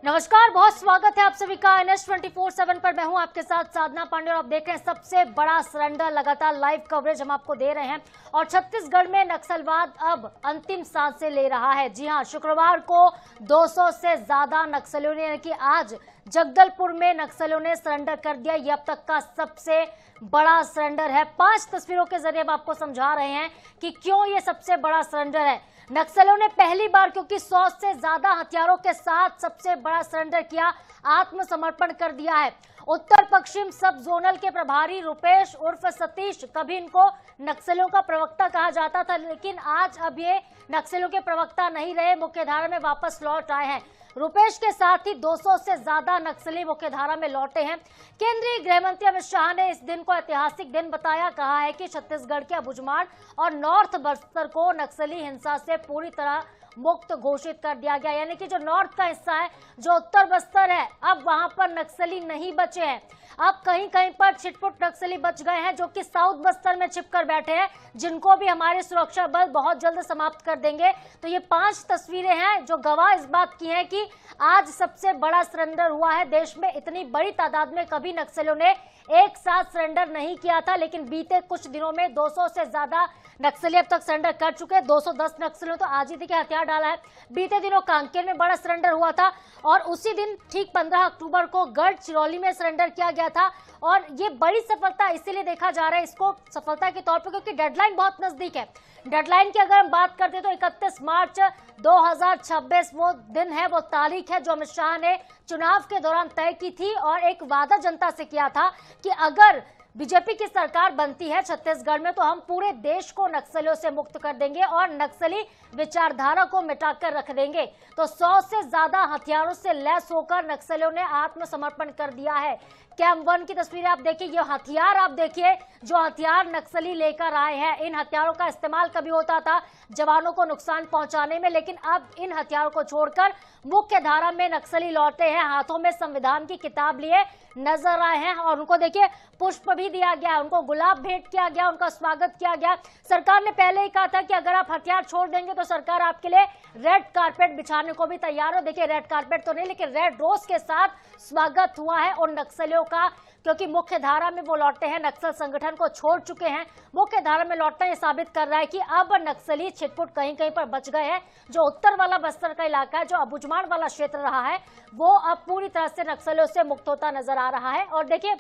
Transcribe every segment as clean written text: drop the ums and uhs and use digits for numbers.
नमस्कार, बहुत स्वागत है आप सभी का NS 24/7 पर। मैं हूं आपके साथ साधना पांडे और आप देख रहे हैं सबसे बड़ा सरेंडर। लगातार लाइव कवरेज हम आपको दे रहे हैं और छत्तीसगढ़ में नक्सलवाद अब अंतिम सांसें ले रहा है। जी हां, शुक्रवार को 200 से ज्यादा नक्सलियों ने, कि आज जगदलपुर में नक्सलियों ने सरेंडर कर दिया। ये अब तक का सबसे बड़ा सरेंडर है। 5 तस्वीरों के जरिए हम आपको समझा रहे हैं कि क्यों ये सबसे बड़ा सरेंडर है। नक्सलियों ने पहली बार, क्योंकि 100 से ज्यादा हथियारों के साथ सबसे बड़ा सरेंडर किया, आत्मसमर्पण कर दिया है। उत्तर पश्चिम सब जोनल के प्रभारी रुपेश उर्फ सतीश, कभी इनको नक्सलियों का प्रवक्ता कहा जाता था, लेकिन आज अब ये नक्सलियों के प्रवक्ता नहीं रहे, मुख्यधारा में वापस लौट आए हैं। रुपेश के साथ ही 200 से ज्यादा नक्सली मुख्यधारा में लौटे हैं। केंद्रीय गृह मंत्री अमित शाह ने इस दिन को ऐतिहासिक दिन बताया। कहा है कि छत्तीसगढ़ के अबुझमाड़ और नॉर्थ बस्तर को नक्सली हिंसा से पूरी तरह मुक्त घोषित कर दिया गया। यानी कि जो नॉर्थ का हिस्सा है, जो उत्तर बस्तर है, अब वहां पर नक्सली नहीं बचे हैं। अब कहीं कहीं पर छिटपुट नक्सली बच गए हैं, जो कि साउथ बस्तर में छिपकर बैठे हैं, जिनको भी हमारे सुरक्षा बल बहुत जल्द समाप्त कर देंगे। तो ये 5 तस्वीरें हैं जो गवाह इस बात की हैं कि आज सबसे बड़ा सरेंडर हुआ है। देश में इतनी बड़ी तादाद में कभी नक्सलियों ने एक साथ सरेंडर नहीं किया था, लेकिन बीते कुछ दिनों में 200 से ज्यादा नक्सली अब तक सरेंडर कर चुके हैं। 210 नक्सलियों तो आज ही देखिए हथियार डाला है। बीते दिनों कांकेर में बड़ा सरेंडर हुआ था और उसी दिन ठीक 15 अक्टूबर को गढ़चिरौली में सरेंडर किया गया था। और ये बड़ी सफलता इसीलिए देखा जा रहा है इसको सफलता के तौर पर, क्योंकि डेडलाइन बहुत नजदीक है। डेडलाइन की अगर हम बात करते हैं तो 31 मार्च 2026 वो दिन है, वो तारीख है जो अमित शाह ने चुनाव के दौरान तय की थी और एक वादा जनता से किया था कि अगर बीजेपी की सरकार बनती है छत्तीसगढ़ में तो हम पूरे देश को नक्सलियों से मुक्त कर देंगे और नक्सली विचारधारा को मिटाकर रख देंगे। तो 100 से ज्यादा हथियारों से लैस होकर नक्सलियों ने आत्मसमर्पण कर दिया है। कैंप 1 की तस्वीरें आप देखिए, ये हथियार आप देखिए, जो हथियार नक्सली लेकर आए हैं। इन हथियारों का इस्तेमाल कभी होता था जवानों को नुकसान पहुंचाने में, लेकिन अब इन हथियारों को छोड़कर मुख्य धारा में नक्सली लौटे हैं। हाथों में संविधान की किताब लिए नजर आए हैं और उनको देखिए पुष्प भी दिया गया, उनको गुलाब भेंट किया गया, उनका स्वागत किया गया। सरकार ने पहले ही कहा था कि अगर आप हथियार छोड़ देंगे तो सरकार आपके लिए रेड कारपेट बिछाने को भी तैयार हो। देखिए, रेड कारपेट तो नहीं, लेकिन रेड रोज के साथ स्वागत हुआ है उन नक्सलियों का, क्योंकि मुख्य धारा में वो लौटे हैं, नक्सल संगठन को छोड़ चुके हैं। मुख्य धारा में लौटना ये साबित कर रहा है कि अब नक्सली छिटपुट कहीं कहीं पर बच गए हैं। जो उत्तर वाला बस्तर का इलाका है, जो अबुझमाड़ वाला क्षेत्र रहा है, वो अब पूरी तरह से नक्सलियों से मुक्त होता नजर आ रहा है। और देखिए,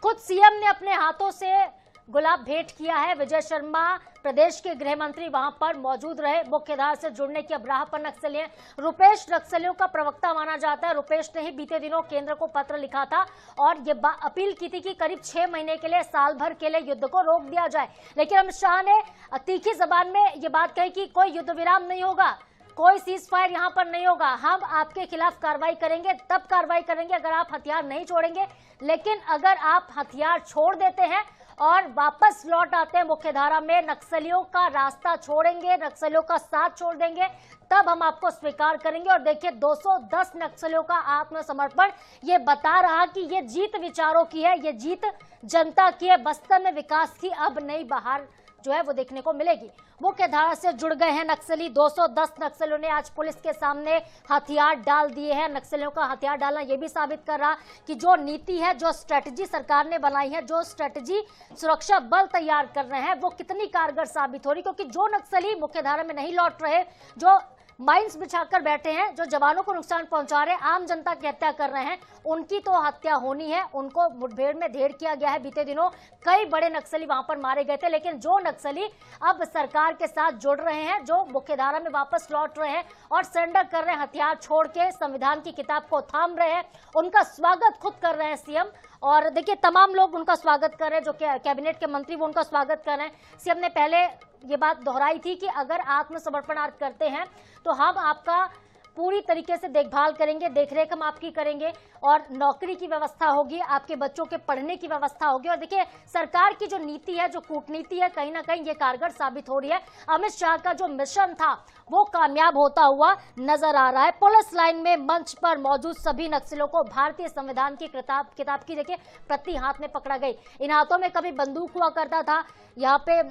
खुद सीएम ने अपने हाथों से गुलाब भेंट किया है। विजय शर्मा प्रदेश के गृह मंत्री वहां पर मौजूद रहे। मुख्यधारा से जुड़ने की अब राह पर नक्सली हैं। रुपेश नक्सलियों का प्रवक्ता माना जाता है। रुपेश ने ही बीते दिनों केंद्र को पत्र लिखा था और ये अपील की थी कि करीब 6 महीने के लिए, साल भर के लिए युद्ध को रोक दिया जाए। लेकिन अमित शाह ने तीखी जबान में ये बात कही कि कोई युद्ध विराम नहीं होगा, कोई सीज फायर यहाँ पर नहीं होगा, हम आपके खिलाफ कार्रवाई करेंगे, तब कार्रवाई करेंगे अगर आप हथियार नहीं छोड़ेंगे। लेकिन अगर आप हथियार छोड़ देते हैं और वापस लौट आते हैं मुख्यधारा में, नक्सलियों का रास्ता छोड़ेंगे, नक्सलियों का साथ छोड़ देंगे, तब हम आपको स्वीकार करेंगे। और देखिए, 210 नक्सलियों का आत्मसमर्पण ये बता रहा कि ये जीत विचारों की है, ये जीत जनता की है। बस्तर में विकास की अब नई बहार जो है वो देखने को मिलेगी। मुख्य धारा से जुड़ गए हैं नक्सली। 210 नक्सलियों ने आज पुलिस के सामने हथियार डाल दिए हैं। नक्सलियों का हथियार डालना यह भी साबित कर रहा कि जो नीति है, जो स्ट्रेटजी सरकार ने बनाई है, जो स्ट्रेटजी सुरक्षा बल तैयार कर रहे हैं, वो कितनी कारगर साबित हो रही। क्योंकि जो नक्सली मुख्य धारा में नहीं लौट रहे, जो माइंस बिछाकर बैठे हैं, जो जवानों को नुकसान पहुंचा रहे हैं, आम जनता की हत्या कर रहे हैं, उनकी तो हत्या होनी है। उनको मुठभेड़ में ढेर किया गया है। बीते दिनों कई बड़े नक्सली वहां पर मारे गए थे। लेकिन जो नक्सली अब सरकार के साथ जुड़ रहे हैं, जो मुख्यधारा में वापस लौट रहे हैं और सरेंडर कर रहे हैं, हथियार छोड़ के संविधान की किताब को थाम रहे हैं, उनका स्वागत खुद कर रहे हैं सीएम। और देखिए, तमाम लोग उनका स्वागत कर रहे हैं, जो कैबिनेट के मंत्री वो उनका स्वागत कर रहे हैं। सीएम ने पहले ये बात दोहराई थी कि अगर आत्मसमर्पण आप करते हैं तो हम आपका पूरी तरीके से देखभाल करेंगे, देखरेख हम आपकी करेंगे और नौकरी की व्यवस्था होगी, आपके बच्चों के पढ़ने की व्यवस्था होगी। और देखिए, सरकार की जो नीति है, जो कूटनीति है, कहीं ना कहीं ये कारगर साबित हो रही है। अमित शाह का जो मिशन था वो कामयाब होता हुआ नजर आ रहा है। पुलिस लाइन में मंच पर मौजूद सभी नक्सलियों को भारतीय संविधान की किताब की देखिए प्रति हाथ में पकड़ा गई। इन हाथों में कभी बंदूक हुआ करता था, यहाँ पे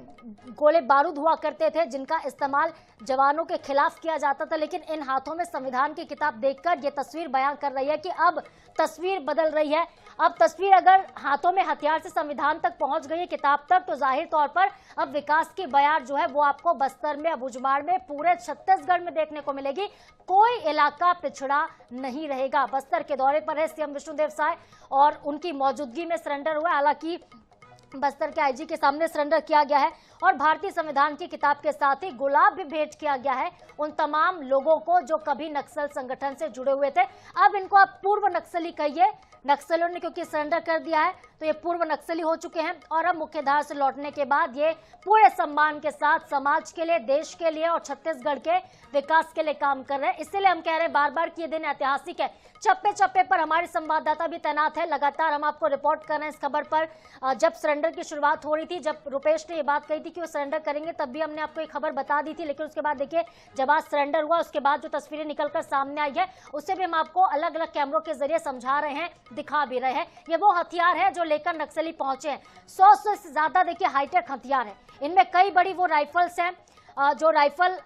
गोले बारूद हुआ करते थे जिनका इस्तेमाल जवानों के खिलाफ किया जाता था, लेकिन इन हाथों में संविधान की किताब देखकर ये तस्वीर बयां कर रही है कि अब तस्वीर बदल रही है। अब तस्वीर अगर हाथों में हथियार से संविधान तक पहुंच गई है, किताब तक, तो जाहिर तौर पर अब विकास की बयार जो है वो आपको बस्तर में, अबूझमाड़ में, पूरे छत्तीसगढ़ में देखने को मिलेगी। कोई इलाका पिछड़ा नहीं रहेगा। बस्तर के दौरे पर है सीएम विष्णुदेव साय और उनकी मौजूदगी में सरेंडर हुआ। हालांकि बस्तर के आईजी के सामने सरेंडर किया गया है और भारतीय संविधान की किताब के साथ ही गुलाब भी भेंट किया गया है उन तमाम लोगों को जो कभी नक्सल संगठन से जुड़े हुए थे। अब इनको आप पूर्व नक्सली कहिए, नक्सलियों ने क्योंकि सरेंडर कर दिया है तो ये पूर्व नक्सली हो चुके हैं और अब मुख्यधारा से लौटने के बाद ये पूरे सम्मान के साथ समाज के लिए, देश के लिए और छत्तीसगढ़ के विकास के लिए काम कर रहे हैं। इसीलिए हम कह रहे हैं बार बार कि ये दिन ऐतिहासिक है। चप्पे चप्पे पर हमारे संवाददाता भी तैनात है, लगातार हम आपको रिपोर्ट कर रहे हैं इस खबर पर। जब सरेंडर की शुरुआत हो रही थी, जब रुपेश ने ये बात कही थी कि वो सरेंडर करेंगे, तब भी हमने आपको ये खबर बता दी थी। लेकिन उसके बाद देखिए, जब आज सरेंडर हुआ उसके बाद जो तस्वीरें निकलकर सामने आई है उससे भी हम आपको अलग अलग कैमरों के जरिए समझा रहे हैं, दिखा भी रहे हैं। ये वो हथियार है जो लेकर नक्सली पहुंचे हैं। 100 से ज्यादा देखिए हाईटेक हथियार है। इनमें कई बड़ी वो राइफल्स हैं जो राइफल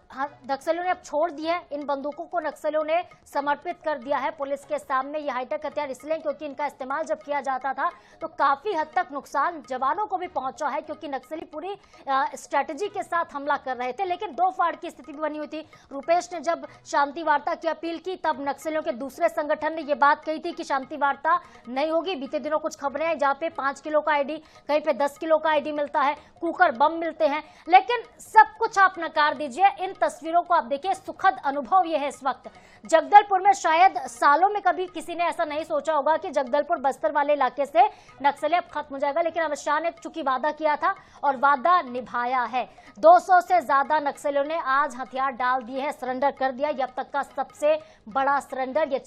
नक्सलियों ने अब छोड़ दी है। इन बंदूकों को नक्सलियों ने समर्पित कर दिया है पुलिस के सामने। ये हाईटेक हथियार इसलिए क्योंकि इनका इस्तेमाल जब किया जाता था तो काफी हद तक नुकसान जवानों को भी पहुंचा है, क्योंकि नक्सली पूरी स्ट्रेटेजी के साथ हमला कर रहे थे। लेकिन दो फाड़ की स्थिति भी बनी हुई थी। रुपेश ने जब शांति वार्ता की अपील की तब नक्सलियों के दूसरे संगठन ने यह बात कही थी कि शांति वार्ता नहीं होगी। बीते दिनों कुछ खबरें हैं जहां पे 5 किलो का आईडी, कहीं पे 10 किलो का आईडी मिलता है, कुकर बम मिलते हैं। लेकिन सब कुछ आप नकार दीजिए, इन तस्वीरों को आप देखिए। सुखद अनुभव यह है इस वक्त जगदलपुर में। शायद सालों में कभी किसी ने ऐसा नहीं सोचा होगा कि जगदलपुर बस्तर वाले इलाके से नक्सली अब खत्म हो जाएगा, लेकिन अमित शाह ने चूंकि वादा किया था और वादा निभाया है। 200 से ज्यादा नक्सलियों ने आज हथियार डाल दिए हैं, सरेंडर कर दिया। ये अब तक का सबसे बड़ा सरेंडर। ये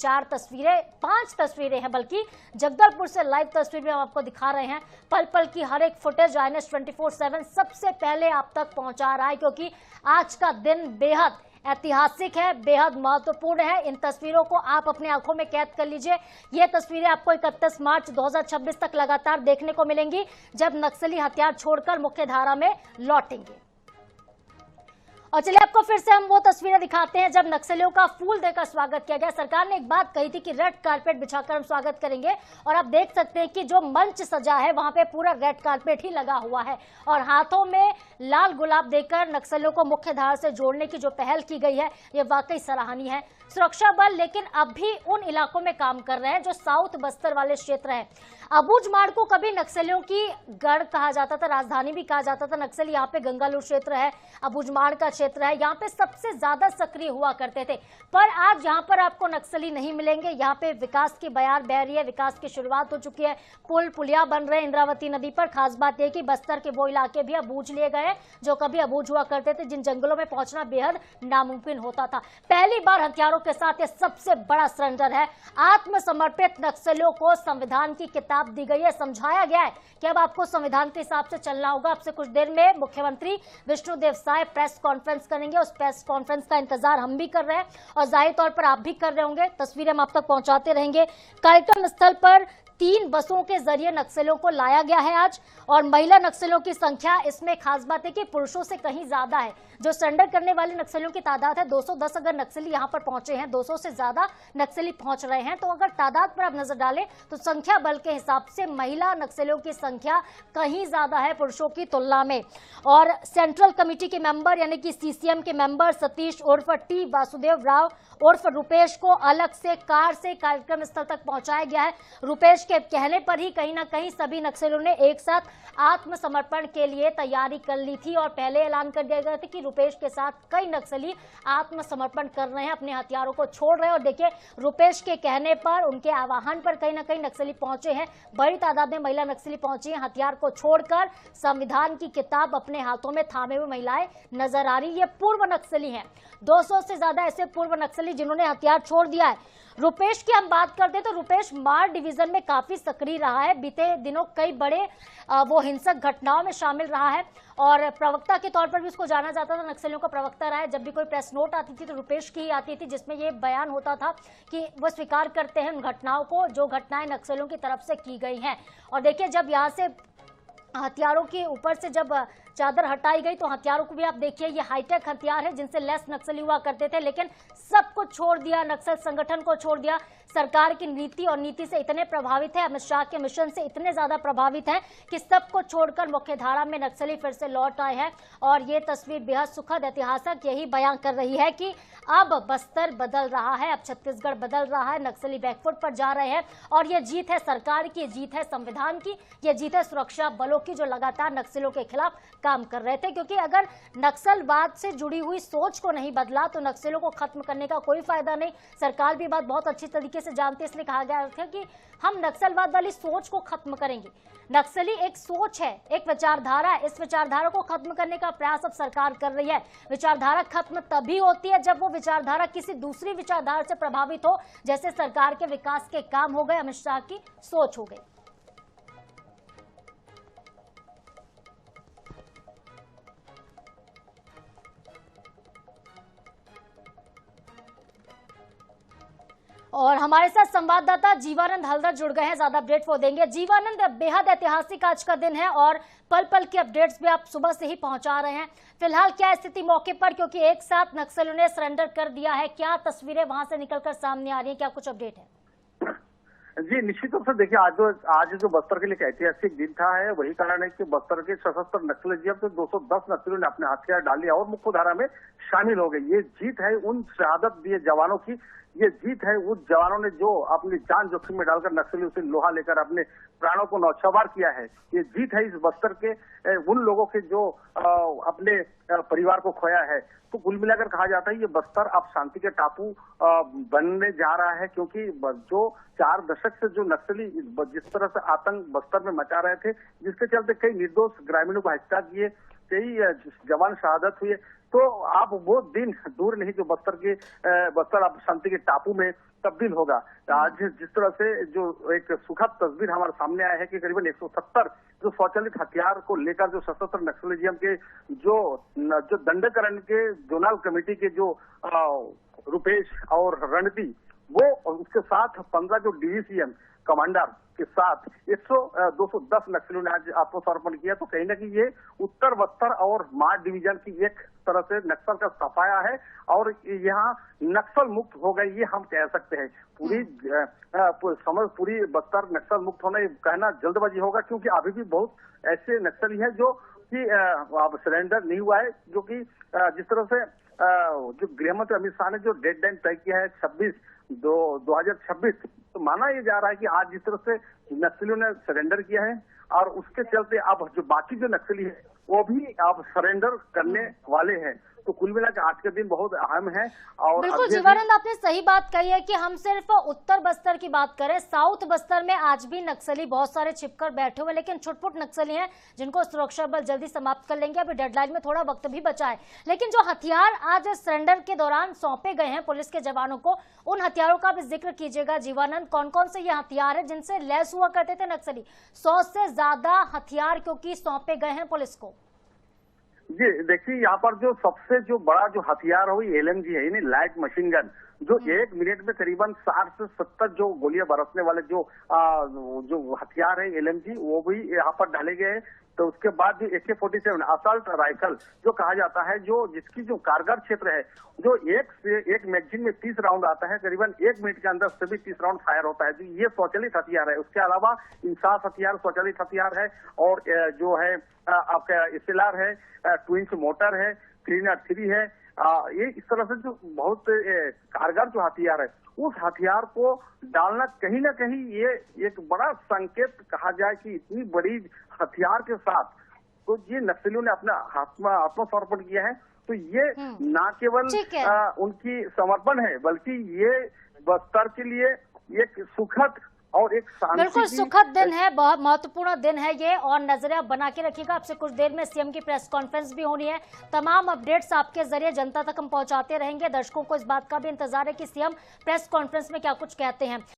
5 तस्वीरें हैं, बल्कि जगदलपुर से लाइव तस्वीर भी हम आपको दिखा रहे हैं। पल पल की हर एक फुटेज INS 24/7 सबसे पहले आप तक पहुंचा रहा है, क्योंकि आज का दिन बेहद ऐतिहासिक है, बेहद महत्वपूर्ण है। इन तस्वीरों को आप अपनी आंखों में कैद कर लीजिए। ये तस्वीरें आपको 31 मार्च 2026 तक लगातार देखने को मिलेंगी, जब नक्सली हथियार छोड़कर मुख्य धारा में लौटेंगे। और चलिए आपको फिर से हम वो तस्वीरें दिखाते हैं जब नक्सलियों का फूल देकर स्वागत किया गया। सरकार ने एक बात कही थी कि रेड कारपेट बिछाकर हम स्वागत करेंगे, और आप देख सकते हैं कि जो मंच सजा है वहां पे पूरा रेड कारपेट ही लगा हुआ है और हाथों में लाल गुलाब देकर नक्सलियों को मुख्य धारा से जोड़ने की जो पहल की गई है ये वाकई सराहनीय है। सुरक्षा बल लेकिन अब भी उन इलाकों में काम कर रहे हैं जो साउथ बस्तर वाले क्षेत्र हैं। अबूझमाड़ को कभी नक्सलियों की गढ़ कहा जाता था, राजधानी भी कहा जाता था। नक्सली यहाँ पे गंगालूर क्षेत्र है, अबूझमाड़ का क्षेत्र है, यहाँ पे सबसे ज्यादा सक्रिय हुआ करते थे। पर आज यहाँ पर आपको नक्सली नहीं मिलेंगे। यहाँ पे विकास की बयार बह रही है, विकास की शुरुआत हो चुकी है, पुल पुलिया बन रहे हैं इंद्रावती नदी पर। खास बात यह कि बस्तर के वो इलाके भी अबूझ लिए गए जो कभी अबूझ हुआ करते थे, जिन जंगलों में पहुंचना बेहद नामुमकिन होता था। पहली बार हथियारों के साथ ये सबसे बड़ा सरेंडर है। आत्मसमर्पित नक्सलियों को संविधान की किताब दी गई है, समझाया गया है कि अब आपको संविधान के हिसाब से चलना होगा। अब से कुछ देर में मुख्यमंत्री विष्णुदेव साय प्रेस कॉन्फ्रेंस करेंगे। उस प्रेस कॉन्फ्रेंस का इंतजार हम भी कर रहे हैं और जाहिर तौर पर आप भी कर रहे होंगे। तस्वीरें हम आप तक पहुंचाते रहेंगे। कार्यक्रम स्थल पर 3 बसों के जरिए नक्सलियों को लाया गया है आज, और महिला नक्सलियों की संख्या इसमें खास बात है कि पुरुषों से कहीं ज्यादा है। जो सरेंडर करने वाले नक्सलियों की तादाद है 210। अगर नक्सली यहां पर पहुंचे हैं, 200 से ज्यादा नक्सली पहुंच रहे हैं, तो अगर तादाद पर आप नजर डालें तो संख्या बल के हिसाब से महिला नक्सलियों की संख्या कहीं ज्यादा है पुरुषों की तुलना में। और सेंट्रल कमेटी के मेंबर यानी कि CCM के मेंबर सतीश उर्फ T वासुदेव राव उर्फ रुपेश को अलग से कार से कार्यक्रम स्थल तक पहुंचाया गया है। रुपेश के कहने पर ही कहीं ना कहीं सभी नक्सलियों ने एक साथ आत्मसमर्पण के लिए तैयारी कर ली थी और पहले ऐलान कर दिया गया था कि रुपेश के साथ कई नक्सली आत्मसमर्पण कर रहे हैं, अपने हथियारों को छोड़ रहे हैं। और देखिए, रुपेश के कहने पर, उनके आह्वान पर कहीं ना कहीं नक्सली पहुंचे हैं। बड़ी तादाद में महिला नक्सली पहुंची हैं। हथियार को छोड़कर संविधान की किताब अपने हाथों में थामे हुए महिलाएं नजर आ रही। ये पूर्व नक्सली हैं, 200 से ज्यादा ऐसे पूर्व नक्सली जिन्होंने हथियार छोड़ दिया है। रुपेश की हम बात करते हैं तो रुपेश मार डिवीजन में काफी सक्रिय रहा है। बीते दिनों कई बड़े वो हिंसक घटनाओं में शामिल रहा है और प्रवक्ता के तौर पर भी उसको जाना जाता था। नक्सलियों का प्रवक्ता रहा है। जब भी कोई प्रेस नोट आती थी तो रुपेश की ही आती थी, जिसमें ये बयान होता था कि वो स्वीकार करते हैं उन घटनाओं को जो घटनाएं नक्सलियों की तरफ से की गई हैं। और देखिए, जब यहाँ से हथियारों के ऊपर से जब चादर हटाई गई तो हथियारों को भी आप देखिए, ये हाईटेक हथियार है जिनसे लैस नक्सली हुआ करते थे, लेकिन सब कुछ छोड़ दिया, नक्सल संगठन को छोड़ दिया। सरकार की नीति और नीति से इतने प्रभावित है, अमित शाह के मिशन से इतने ज्यादा प्रभावित है कि सब को छोड़कर मुख्यधारा में नक्सली फिर से लौट आए हैं। और ये तस्वीर बेहद सुखद, ऐतिहासिक यही बयां कर रही है कि अब बस्तर बदल रहा है, अब छत्तीसगढ़ बदल रहा है, नक्सली बैकफुट पर जा रहे हैं। और ये जीत है सरकार की, ये जीत है संविधान की, ये जीत है सुरक्षा बलों की, जो लगातार नक्सलियों के खिलाफ काम कर रहे थे। क्योंकि अगर नक्सलवाद से जुड़ी हुई सोच को नहीं बदला तो नक्सलियों को खत्म करने का कोई फायदा नहीं। सरकार भी बात बहुत अच्छी तरीके से जानती है, इसलिए कहा गया था कि हम नक्सलवाद वाली सोच को खत्म करेंगे। नक्सली एक सोच है, एक विचारधारा है, इस विचारधारा को खत्म करने का प्रयास अब सरकार कर रही है। विचारधारा खत्म तभी होती है जब वो विचारधारा किसी दूसरी विचारधारा से प्रभावित हो, जैसे सरकार के विकास के काम हो गए, अमित शाह की सोच हो गई। और हमारे साथ संवाददाता जीवानंद हल्दर जुड़ गए हैं, ज्यादा अपडेट वो देंगे। जीवानंद, बेहद ऐतिहासिक आज का दिन है और पल पल की अपडेट्स भी आप सुबह से ही पहुंचा रहे हैं। फिलहाल क्या स्थिति मौके पर, क्योंकि एक साथ नक्सलियों ने सरेंडर कर दिया है, क्या तस्वीरें वहां से निकलकर सामने आ रही है, क्या कुछ अपडेट है? जी निश्चित रूप से देखिए, आज जो बस्तर के लिए एक ऐतिहासिक दिन था है, वही कारण है कि बस्तर के सशस्त्र नक्सली जब तो 210 नक्सलियों ने अपने हथियार डाल लिया और मुख्यधारा में शामिल हो गए। ये जीत है उन शहादत दिए जवानों की, ये जीत है उन जवानों ने जो अपनी जान जोखिम में डालकर नक्सलियों से लोहा लेकर अपने प्राणों को नौछावर किया है। ये जीत है इस बस्तर के उन लोगों के जो अपने परिवार को खोया है। तो कुल मिलाकर कहा जाता है ये बस्तर अब शांति के टापू बनने जा रहा है, क्योंकि जो 4 दशक से जो नक्सली जिस तरह से आतंक बस्तर में मचा रहे थे, जिसके चलते कई निर्दोष ग्रामीणों को हत्या किए, कई जवान शहादत हुए, तो अब वो दिन दूर नहीं जो बस्तर अब शांति के टापू में तब्दील होगा। आज जिस तरह से जो एक सुखद तस्वीर हमारे सामने आया है कि करीबन 170 जो स्वचालित हथियार को लेकर जो सशस्त्र नक्सलिज्म के जो दंडकरण के जोनल कमेटी के जो रुपेश और रणती, वो उसके साथ 15 जो डीवीसीएम कमांडर के साथ 210 नक्सलियों ने आज आत्मसमर्पण किया। तो कहीं ना कहीं ये उत्तर बस्तर और माड़ डिवीजन की एक तरह से नक्सल का सफाया है और यहाँ नक्सल मुक्त हो गई, ये हम कह सकते हैं। पूरी बस्तर नक्सल मुक्त होना ये कहना जल्दबाजी होगा, क्योंकि अभी भी बहुत ऐसे नक्सली हैं जो कि अब सरेंडर नहीं हुआ है। जो कि जिस तरह से जो गृहमंत्री अमित शाह ने जो डेडलाइन तय किया है 26/2/2026, तो माना ये जा रहा है कि आज जिस तरह से नक्सलियों ने सरेंडर किया है और उसके चलते अब जो बाकी जो नक्सली है वो भी अब सरेंडर करने वाले हैं। तो कुल मिलाकर आज का दिन बहुत अहम है। और बिल्कुल जीवानंद, आपने सही बात कही है कि हम सिर्फ उत्तर बस्तर की बात करें, साउथ बस्तर में आज भी नक्सली बहुत सारे छिपकर बैठे हुए, लेकिन छुटपुट नक्सली हैं जिनको सुरक्षा बल जल्दी समाप्त कर लेंगे। अभी डेडलाइन में थोड़ा वक्त भी बचा है, लेकिन जो हथियार आज सरेंडर के दौरान सौंपे गए हैं पुलिस के जवानों को, उन हथियारों का भी जिक्र कीजिएगा जीवानंद। कौन कौन से ये हथियार है जिनसे लैस हुआ करते थे नक्सली? 100 से ज्यादा हथियार क्योंकि सौंपे गए हैं पुलिस को। जी देखिए, यहाँ पर जो सबसे जो बड़ा जो हथियार है वो LMG है, यानी लाइट मशीन गन, जो 1 मिनट में करीबन 60 से 70 जो गोलियां बरसने वाले जो हथियार है LMG, वो भी यहाँ पर डाले गए हैं। तो उसके बाद जो AK-47 असल्ट राइफल जो कहा जाता है, जो जिसकी जो कारगर क्षेत्र है, जो एक मैगजीन में 30 राउंड आता है, करीबन 1 मिनट के अंदर सभी 30 राउंड फायर होता है। तो ये स्वचालित हथियार है। उसके अलावा इंसास हथियार स्वचालित हथियार है, और जो है आपका SLR है, ट्विंस मोटर है, 303 है। ये इस तरह से जो बहुत कारगर जो हथियार है, उस हथियार को डालना कहीं ना कहीं ये एक बड़ा संकेत कहा जाए कि इतनी बड़ी हथियार के साथ तो ये नक्सलियों ने अपना आत्मसमर्पण किया है। तो ये न केवल उनकी समर्पण है, बल्कि ये बस्तर के लिए एक सुखद और एक बिल्कुल सुखद दिन है, बहुत महत्वपूर्ण दिन है ये। और नजरें आप बना के रखिएगा, आपसे कुछ देर में सीएम की प्रेस कॉन्फ्रेंस भी होनी है। तमाम अपडेट्स आपके जरिए जनता तक हम पहुंचाते रहेंगे। दर्शकों को इस बात का भी इंतजार है कि सीएम प्रेस कॉन्फ्रेंस में क्या कुछ कहते हैं।